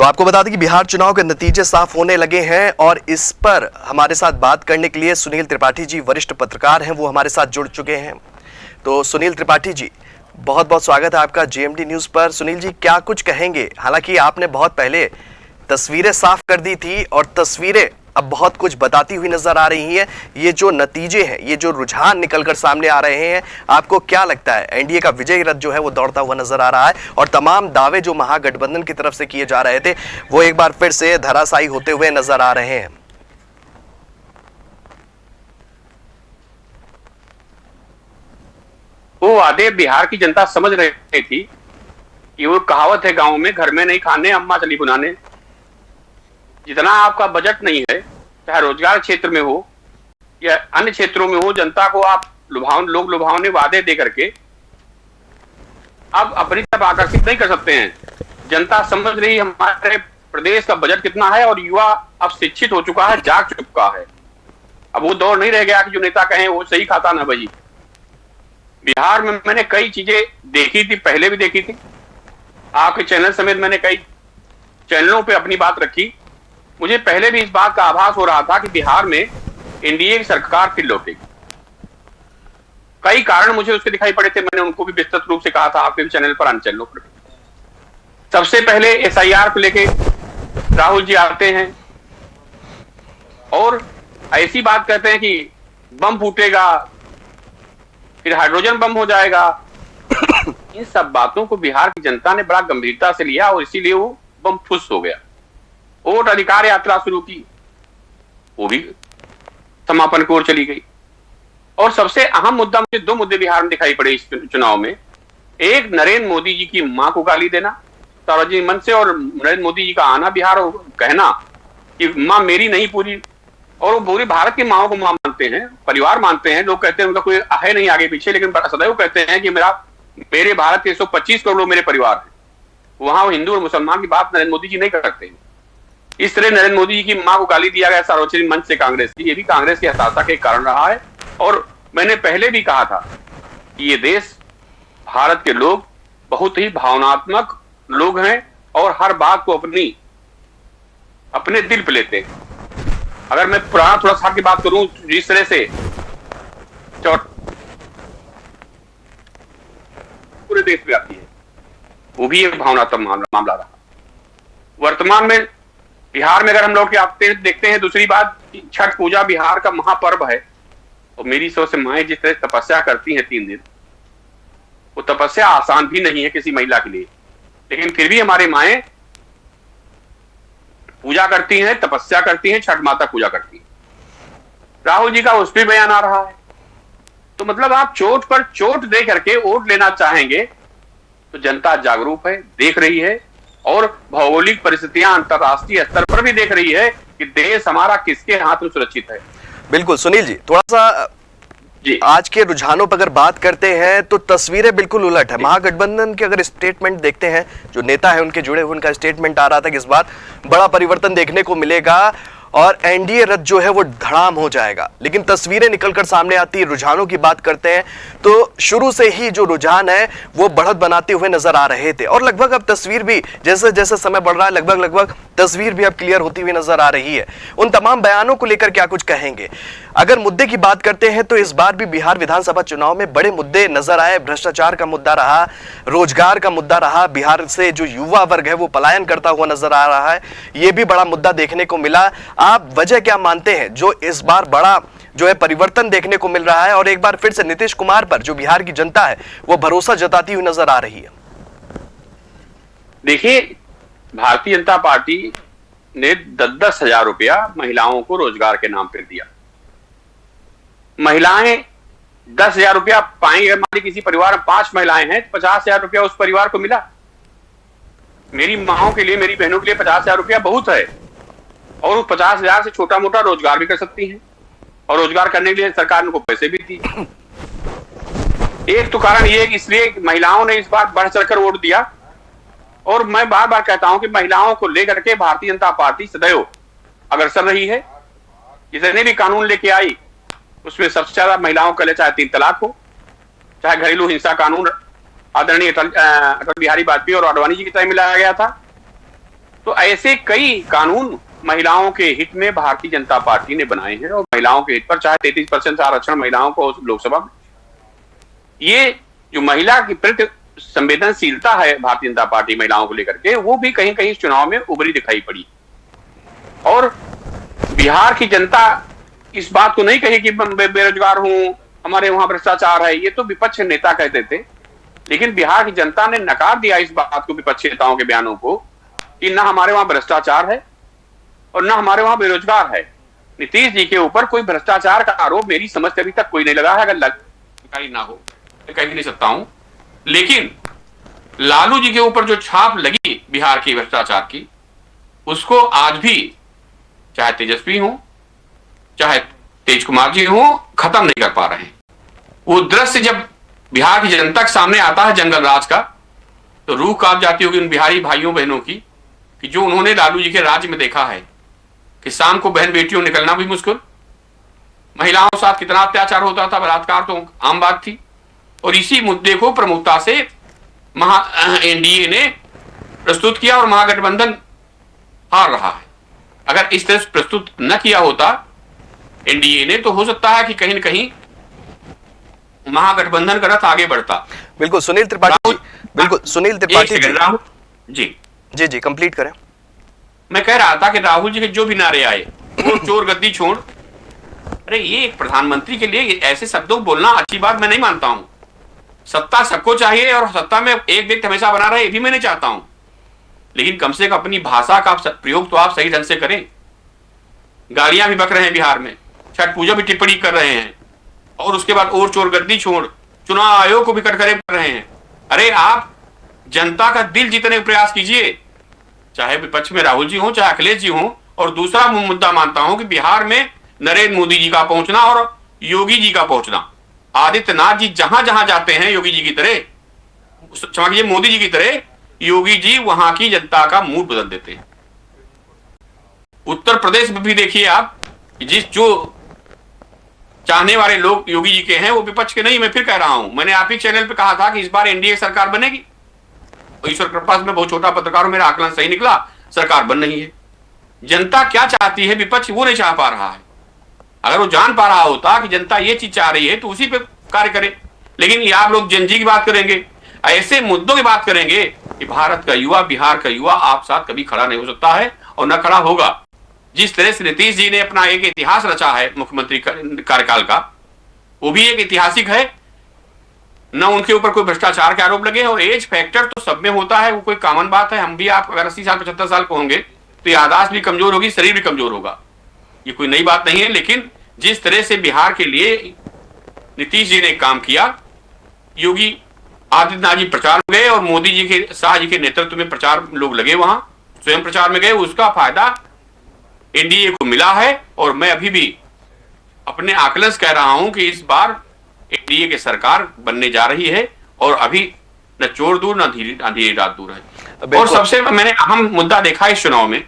आपको बता दें कि बिहार चुनाव के नतीजे साफ होने लगे हैं और इस पर हमारे साथ बात करने के लिए सुनील त्रिपाठी जी वरिष्ठ पत्रकार हैं, वो हमारे साथ जुड़ चुके हैं। तो सुनील त्रिपाठी जी, बहुत बहुत स्वागत है आपका जीएमडी न्यूज पर। सुनील जी, क्या कुछ कहेंगे? हालांकि आपने बहुत पहले तस्वीरें साफ कर दी थी और तस्वीरें अब बहुत कुछ बताती हुई नजर आ रही हैं। ये जो नतीजे हैं, ये जो रुझान निकलकर सामने आ रहे हैं, आपको क्या लगता है? एनडीए का विजय रथ जो है वो दौड़ता हुआ नजर आ रहा है और तमाम दावे जो महागठबंधन की तरफ से किए जा रहे थे वो एक बार फिर से धराशायी होते हुए नजर आ रहे हैं। वो वादे बिहार की जनता समझ रही थी कि वो कहावत है गांव में, घर में नहीं खाने अम्मा चली बुनाने। जितना आपका बजट नहीं है, चाहे रोजगार क्षेत्र में हो या अन्य क्षेत्रों में हो, जनता को आप लुभावने वादे दे करके आप अपनी तरफ आकर्षित नहीं कर सकते हैं। जनता समझ रही हमारे प्रदेश का बजट कितना है और युवा अब शिक्षित हो चुका है, जाग चुका है। अब वो दौर नहीं रह गया कि जो नेता कहें वो सही खाता ना बजी। बिहार में मैंने कई चीजें देखी थी, पहले भी देखी थी, आपके चैनल समेत मैंने कई चैनलों पे अपनी बात रखी। मुझे पहले भी इस बात का आभास हो रहा था कि बिहार में एनडीए की सरकार फिर लौटेगी। कई कारण मुझे उसके दिखाई पड़े थे, मैंने उनको भी विस्तृत रूप से कहा था आपके भी चैनल पर, अन्य चैनलों पर। सबसे पहले एसआईआर को लेके राहुल जी आते हैं और ऐसी बात कहते हैं कि बम फूटेगा, फिर हाइड्रोजन बम हो जाएगा। इन सब बातों को बिहार की जनता ने बड़ा गंभीरता से लिया और इसीलिए वो बम फुस हो गया। वोट अधिकार यात्रा शुरू की, वो भी समापन की ओर चली गई। और सबसे अहम मुद्दा, मुझे दो मुद्दे बिहार में दिखाई पड़े इस चुनाव में। एक, नरेंद्र मोदी जी की मां को गाली देना सार्वजनिक मंच से, और नरेंद्र मोदी जी का आना बिहार और कहना कि मां मेरी नहीं पूरी, और वो पूरी भारत की माओ को मां मानते हैं, परिवार मानते हैं। लोग कहते हैं उनका कोई है नहीं आगे पीछे, लेकिन सदैव कहते हैं कि मेरे भारत के 125 करोड़ लोग मेरे परिवार हैं। वहां वो हिंदू और मुसलमान की बात नरेंद्र मोदी जी नहीं करते हैं। इस तरह नरेंद्र मोदी जी की मां को गाली दिया गया सार्वजनिक मंच से कांग्रेस की, ये भी कांग्रेस की हताशा के कारण रहा है। और मैंने पहले भी कहा था कि ये देश, भारत के लोग बहुत ही भावनात्मक लोग हैं और हर बात को अपने दिल पे लेते हैं। अगर मैं पुराना थोड़ा सा की बात करूं, जिस तरह से पूरे देश में आती है, वो भी एक भावनात्मक मामला रहा। वर्तमान में बिहार में अगर हम लोग आते हैं, देखते हैं दूसरी बात, छठ पूजा बिहार का महापर्व है। और मेरी सोच से माएं जिस तरह तपस्या करती हैं 3 दिन, वो तपस्या आसान भी नहीं है किसी महिला के लिए, लेकिन फिर भी हमारी माएं पूजा करती हैं, तपस्या करती हैं, छठ माता पूजा करती हैं। राहुल जी का उस पर बयान आ रहा है। तो मतलब आप चोट पर चोट दे करके वोट लेना चाहेंगे, तो जनता जागरूक है, देख रही है, और भौगोलिक परिस्थितियां अंतरराष्ट्रीय स्तर पर भी देख रही है कि देश हमारा किसके हाथ में सुरक्षित है। बिल्कुल सुनील जी, थोड़ा सा आज के रुझानों पर अगर बात करते हैं तो तस्वीरें बिल्कुल उलट है। महागठबंधन के अगर स्टेटमेंट देखते हैं, जो नेता है उनके जुड़े हुए, उनका स्टेटमेंट आ रहा था कि इस बार बड़ा परिवर्तन देखने को मिलेगा और एनडीए रथ जो है वो धड़ाम हो जाएगा। लेकिन तस्वीरें निकलकर सामने आती है, रुझानों की बात करते हैं तो शुरू से ही जो रुझान है वो बढ़त बनाते हुए नजर आ रहे थे और लगभग अब तस्वीर भी जैसे जैसे समय बढ़ रहा है लगभग तस्वीर भी अब क्लियर होती हुई नजर आ रही है। उन तमाम बयानों को लेकर क्या कुछ कहेंगे? अगर मुद्दे की बात करते हैं तो इस बार भी बिहार विधानसभा चुनाव में बड़े मुद्दे नजर आए। भ्रष्टाचार का मुद्दा रहा, रोजगार का मुद्दा रहा, बिहार से जो युवा वर्ग है वो पलायन करता हुआ नजर आ रहा है, ये भी बड़ा मुद्दा देखने को मिला। आप वजह क्या मानते हैं जो इस बार बड़ा जो है परिवर्तन देखने को मिल रहा है और एक बार फिर से नीतीश कुमार पर जो बिहार की जनता है वो भरोसा जताती हुई नजर आ रही है? देखिए, भारतीय जनता पार्टी ने 10-10 हजार रुपया महिलाओं को रोजगार के नाम पर दिया। महिलाएं 10,000 रुपया पाएंगे। हमारी किसी परिवार में 5 महिलाएं हैं, 50,000 रुपया उस परिवार को मिला। मेरी माओं के लिए, मेरी बहनों के लिए 50,000 रुपया बहुत है, और उस 50,000 से छोटा मोटा रोजगार भी कर सकती हैं, और रोजगार करने के लिए सरकार ने उनको पैसे भी दी। एक तो कारण ये कि इसलिए महिलाओं ने इस बार बढ़ चढ़कर वोट दिया। और मैं बार बार कहता हूं कि महिलाओं को लेकर के भारतीय जनता पार्टी सदैव अग्रसर रही है। जितने भी कानून लेके आई उसमें सबसे ज्यादा महिलाओं के लिए, चाहे 3 तलाक हो, चाहे घरेलू हिंसा कानून आदरणीय अटल बिहारी वाजपेयी और आडवाणी जी के टाइम में लाया गया था, तो ऐसे कई कानून महिलाओं के हित में भारतीय जनता पार्टी ने बनाए हैं और महिलाओं के हित पर, चाहे 33% आरक्षण महिलाओं को लोकसभा में, ये जो महिला की प्रति संवेदनशीलता है भारतीय जनता पार्टी महिलाओं को लेकर के, वो भी कहीं कहीं इस चुनाव में उभरी दिखाई पड़ी। और बिहार की जनता इस बात को नहीं कही कि बेरोजगार हूं, हमारे वहां भ्रष्टाचार है, ये तो विपक्ष नेता कहते थे, लेकिन बिहार की जनता ने नकार दिया इस बात को, विपक्षी नेताओं के बयानों को, कि ना हमारे वहां भ्रष्टाचार है और ना हमारे वहां बेरोजगार है। नीतीश जी के ऊपर कोई भ्रष्टाचार का आरोप मेरी समझ से अभी तक कोई नहीं लगा है, अगर लगा ना हो मैं कह भी नहीं सकता हूं, लेकिन लालू जी के ऊपर जो छाप लगी बिहार की भ्रष्टाचार की, उसको आज भी चाहे तेजस्वी हो चाहे तेज कुमार जी हो खत्म नहीं कर पा रहे हैं। वो दृश्य जब बिहार की जनता के सामने आता है जंगल राज का, तो रूह कांप जाती होगी उन बिहारी भाइयों बहनों की, कि जो उन्होंने लालू जी के राज्य में देखा है कि शाम को बहन बेटियों निकलना भी मुश्किल, महिलाओं के साथ कितना अत्याचार होता था, बलात्कार तो आम बात थी। और इसी मुद्दे को प्रमुखता से एनडीए ने प्रस्तुत किया और महागठबंधन हार रहा है। अगर इस तरह से प्रस्तुत न किया होता एनडीए ने, तो हो सकता है कि कहीं न कहीं महागठबंधन का रथ आगे बढ़ता। बिल्कुल सुनील त्रिपाठी जी, बिल्कुल सुनील त्रिपाठी जी, जी जी कंप्लीट करें। मैं कह रहा था कि राहुल जी के जो भी नारे आए, वो चोर गद्दी छोड़, अरे ये एक प्रधानमंत्री के लिए ऐसे शब्दों बोलना अच्छी बात मैं नहीं मानता हूं। सत्ता सबको चाहिए और सत्ता में एक व्यक्ति हमेशा बना रहे, ये भी मैं नहीं चाहता हूं, लेकिन कम से कम अपनी भाषा का प्रयोग तो आप सही ढंग से करें। गालियां भी बक रहे हैं बिहार में, छठ पूजा भी टिप्पणी कर रहे हैं, और उसके बाद और चोर गद्दी छोड़ चुनाव आयोग को भी कटघरे कर रहे हैं। अरे आप जनता का दिल जीतने का प्रयास कीजिए, चाहे विपक्ष में राहुल जी हो चाहे अखिलेश जी हो। और दूसरा मुद्दा मानता हूं कि बिहार में नरेंद्र मोदी जी का पहुंचना और योगी जी का पहुंचना, आदित्यनाथ जी जहां जहां जाते हैं योगी जी की तरह, क्षमा कीजिए मोदी जी की तरह, योगी जी वहां की जनता का मूड बदल देते हैं। उत्तर प्रदेश में भी देखिए आप, जिस जो चाहने वाले लोग योगी जी के हैं वो विपक्ष के नहीं। मैं फिर कह रहा हूं, मैंने आप ही चैनल पे कहा था कि इस बार एनडीए सरकार बनेगी, ईश्वर कृपा से मैं बहुत छोटा पत्रकार हूं, मेरा आकलन सही निकला, सरकार बन रही है। जनता क्या चाहती है विपक्ष वो नहीं चाह पा रहा है। अगर वो जान पा रहा होता कि जनता ये चीज चाह रही है तो उसी पे कार्य करे, लेकिन ये आप लोग जनजी की बात करेंगे, ऐसे मुद्दों की बात करेंगे कि भारत का युवा, बिहार का युवा आप साथ कभी खड़ा नहीं हो सकता है और न खड़ा होगा। जिस तरह से नीतीश जी ने अपना एक इतिहास रचा है मुख्यमंत्री कार्यकाल का, वो भी एक ऐतिहासिक है। न उनके ऊपर कोई भ्रष्टाचार के आरोप लगे, और एज फैक्टर तो सब में होता है, वो कोई कॉमन बात है। हम भी आप अगर 80 साल 75 साल को होंगे तो याददाश्त भी कमजोर होगी, शरीर भी कमजोर होगा, ये कोई नई बात नहीं है। लेकिन जिस तरह से बिहार के लिए नीतीश जी ने काम किया, योगी आदित्यनाथ जी प्रचार में गए और मोदी जी के शाह जी के नेतृत्व में प्रचार लोग लगे, वहां स्वयं प्रचार में गए, उसका फायदा एनडीए को मिला है। और मैं अभी भी अपने आकलन से कह रहा हूं कि इस बार एनडीए की सरकार बनने जा रही है, और अभी न चोर दूर न अंधेरी रात दूर है। और सबसे मैंने अहम मुद्दा देखा इस चुनाव में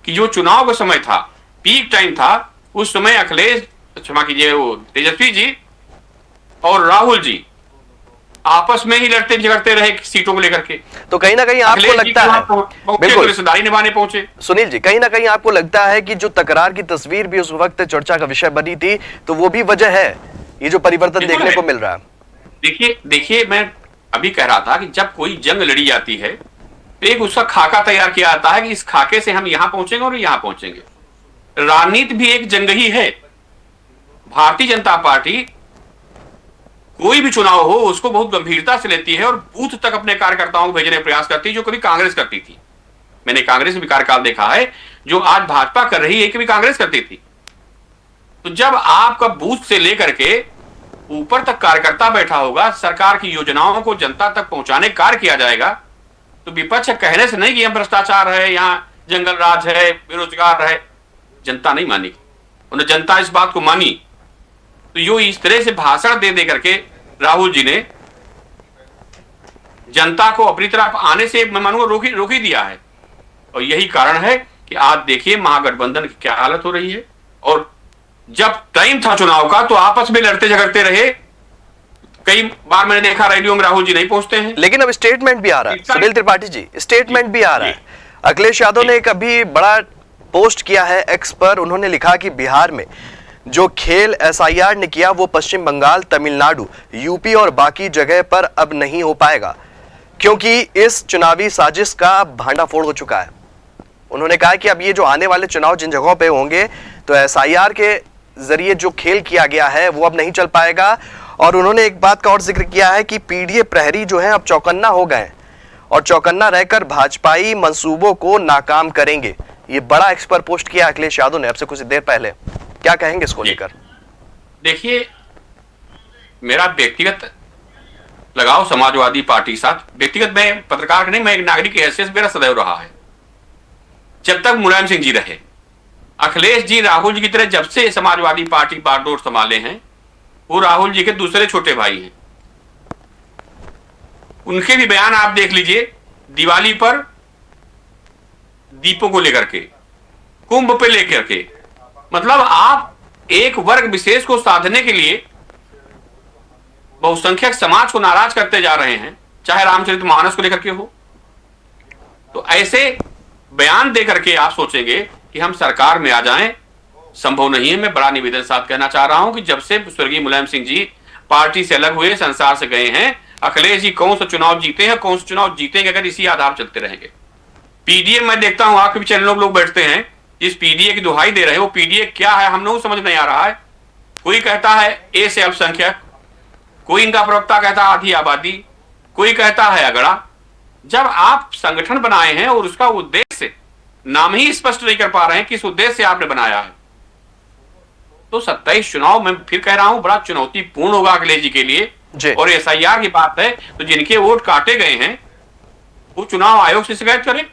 कि जो चुनाव का समय था, पीक टाइम था, उस समय अखिलेश, क्षमा कीजिए, वो तेजस्वी जी और राहुल जी आपस में ही लड़ते झगड़ते रहे सीटों को लेकर के। तो कहीं ना कहीं आपको लगता है, बिल्कुल रिश्तेदारी निभाने पहुंचे सुनील जी, कहीं ना कहीं आपको लगता है कि जो तकरार की तस्वीर भी उस वक्त चर्चा का विषय बनी थी, तो वो भी वजह है ये जो परिवर्तन देखने को मिल रहा है। देखिए मैं अभी कह रहा था कि जब कोई जंग लड़ी जाती है तो एक उसका खाका तैयार किया जाता है कि इस खाके से हम यहां पहुंचेंगे और यहां पहुंचेंगे। राजनीति भी एक जंग ही है। भारतीय जनता पार्टी कोई भी चुनाव हो उसको बहुत गंभीरता से लेती है और बूथ तक अपने कार्यकर्ताओं को भेजने का प्रयास करती है, जो कभी कांग्रेस करती थी। मैंने कांग्रेस में कार्यकाल देखा है, जो आज भाजपा कर रही है, कभी कांग्रेस करती थी। तो जब आपका बूथ से लेकर के ऊपर तक कार्यकर्ता बैठा होगा, सरकार की योजनाओं को जनता तक पहुंचाने कार्य किया जाएगा, तो विपक्ष कहने से नहीं कि हम भ्रष्टाचार है, यहाँ जंगल राज है, बेरोजगार है, जनता नहीं मानी। उन्हें जनता इस बात को मानी। तो यो इस तरह से भाषण दे करके राहुल जी ने जनता को अपनी तरफ आने से मैं मानूंगा रोक ही दिया है। और यही कारण है कि आज देखिए महागठबंधन की क्या हालत हो रही है। और जब टाइम था चुनाव का तो आपस में लड़ते झगड़ते रहे। कई बार मैंने देखा रेडियो में राहुल जी नहीं पहुंचते हैं, लेकिन अब स्टेटमेंट भी आ रहा है सुनील त्रिपाठी जी, स्टेटमेंट भी आ रहा है। अखिलेश यादव ने एक अभी बड़ा पोस्ट किया है एक्स पर। उन्होंने लिखा कि बिहार में जो खेल एसआईआर ने किया वो पश्चिम बंगाल, तमिलनाडु, यूपी और बाकी जगह पर अब नहीं हो पाएगा, क्योंकि इस चुनावी साजिश का भांडाफोड़ हो चुका है। उन्होंने कहा कि अब ये जो आने वाले चुनाव जिन जगहों पे होंगे तो एसआईआर के जरिए जो खेल किया गया है वो अब नहीं चल पाएगा। और उन्होंने एक बात का और जिक्र किया है कि पीडीए प्रहरी जो है अब चौकन्ना हो गए और चौकन्ना रहकर भाजपाई मंसूबों को नाकाम करेंगे। ये बड़ा एक्स पर पोस्ट किया अखिलेश यादव ने अब से कुछ देर पहले। क्या कहेंगे इसको लेकर? देखिए, मेरा व्यक्तिगत लगाव समाजवादी पार्टी के साथ, व्यक्तिगत मैं पत्रकार नहीं, मैं एक नागरिक की हैसियत मेरा सदैव रहा है। जब तक मुलायम सिंह जी रहे, अखिलेश जी राहुल जी की तरह जब से समाजवादी पार्टी बागडोर संभाले हैं, वो राहुल जी के दूसरे छोटे भाई हैं। उनके भी बयान आप देख लीजिए, दिवाली पर दीपों को लेकर के, कुंभ पे लेकर के, मतलब आप एक वर्ग विशेष को साधने के लिए बहुसंख्यक समाज को नाराज करते जा रहे हैं, चाहे रामचरितमानस को लेकर के हो। तो ऐसे बयान देकर के आप सोचेंगे कि हम सरकार में आ जाएं, संभव नहीं है। मैं बड़ा निवेदन साथ कहना चाह रहा हूं कि जब से स्वर्गीय मुलायम सिंह जी पार्टी से अलग हुए, संसार से गए हैं, अखिलेश जी कौन सा चुनाव जीते हैं, कौन सा चुनाव जीतेंगे अगर इसी आधार चलते रहेंगे। पीडीए में देखता हूं आपके भी चैनलों में लोग बैठते हैं, जिस पीडीए की दुहाई दे रहे हैं, वो पीडीए क्या है हम लोग समझ नहीं आ रहा है। कोई कहता है ए से अल्पसंख्यक, कोई इनका प्रवक्ता कहता है आधी आबादी, कोई कहता है अगड़ा। जब आप संगठन बनाए हैं और उसका उद्देश्य नाम ही स्पष्ट नहीं कर पा रहे हैं किस उद्देश्य से आपने बनाया है, तो 27 चुनाव मैं फिर कह रहा हूं बड़ा चुनौतीपूर्ण होगा अखिलेश जी के लिए। और एसआईआर की बात है तो जिनके वोट काटे गए हैं वो चुनाव आयोग से शिकायत करें,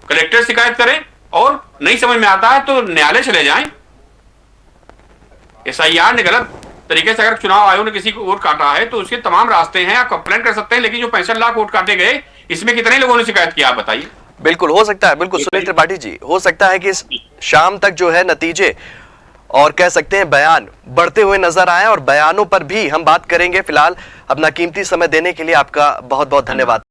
कलेक्टर शिकायत करें, और नहीं समझ में आता है तो न्यायालय चले जाएं। एसआईआर ने गलत तरीके से अगर चुनाव आयोग ने किसी को वोट काटा है तो उसके तमाम रास्ते हैं, आप कंप्लेंट कर सकते हैं। लेकिन जो 65 लाख वोट काटे गए, इसमें कितने लोगों ने शिकायत किया आप बताइए। बिल्कुल हो सकता है, बिल्कुल सुनील त्रिपाठी जी, हो सकता है कि शाम तक जो है नतीजे और कह सकते हैं बयान बढ़ते हुए नजर आए, और बयानों पर भी हम बात करेंगे। फिलहाल अपना कीमती समय देने के लिए आपका बहुत बहुत धन्यवाद।